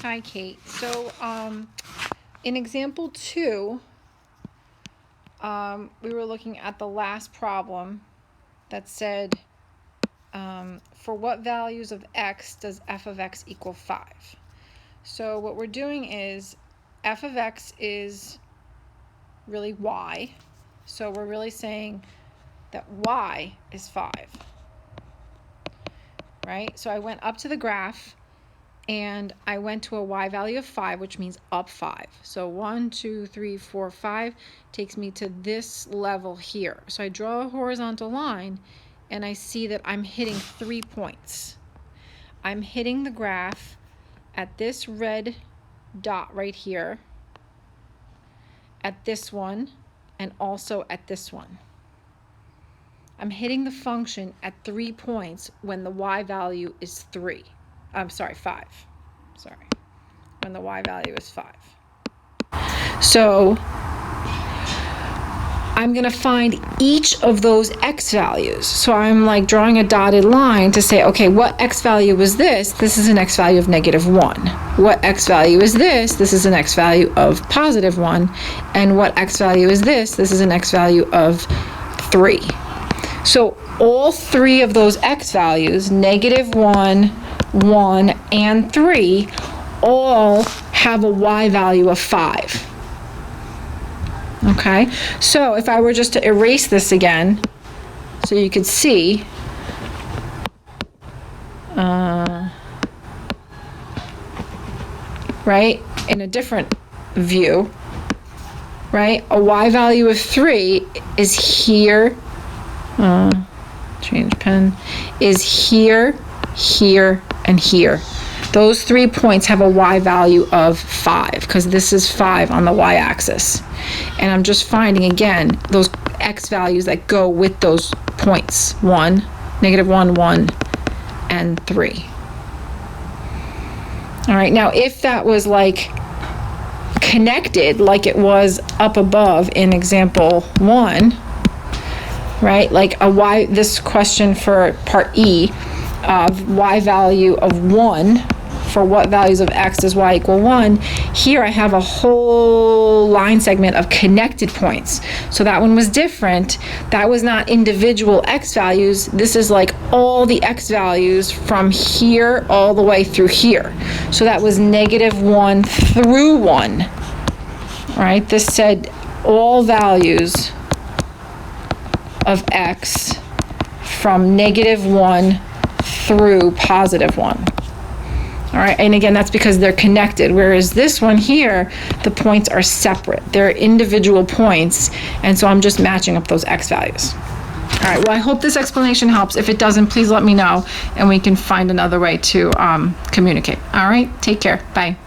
Hi, Kate. So, in example 2, we were looking at the last problem that said, for what values of x does f of x equal 5? So what we're doing is f of x is really y. So we're really saying that y is 5, right? So I went up to the graph and I went to a y value of 5, which means up 5. So 1, 2, 3, 4, 5 takes me to this level here. So I draw a horizontal line and I see that I'm hitting 3 points. I'm hitting the graph at this red dot right here, at this one, and also at this one. I'm hitting the function at 3 points when the y value is 5. When the y value is 5. So I'm going to find each of those x values. So I'm like drawing a dotted line to say, okay, what x value is this? This is an x value of -1. What x value is this? This is an x value of +1. And what x value is this? This is an x value of 3. So all 3 of those x values, -1, 1, and 3, all have a y value of 5. Okay, so if I were just to erase this again, so you could see, right, in a different view, right, a y value of 3 is here, change pen, is here, here, and here. Those 3 points have a y value of 5 because this is 5 on the y-axis. And I'm just finding, again, those x values that go with those points. 1, -1, 1, and 3. All right, now if that was like connected like it was up above in example 1, right, like this question for part E of y value of 1, for what values of x does y equal 1, here I have a whole line segment of connected points. So that one was different. That was not individual x values. This is like all the x values from here all the way through here. So that was -1 through 1. All right, this said all values of x from -1 through +1. All right, and again, that's because they're connected, whereas this one here, the points are separate. They're individual points, and so I'm just matching up those x values. All right, well, I hope this explanation helps. If it doesn't, please let me know, and we can find another way to communicate. All right, take care. Bye.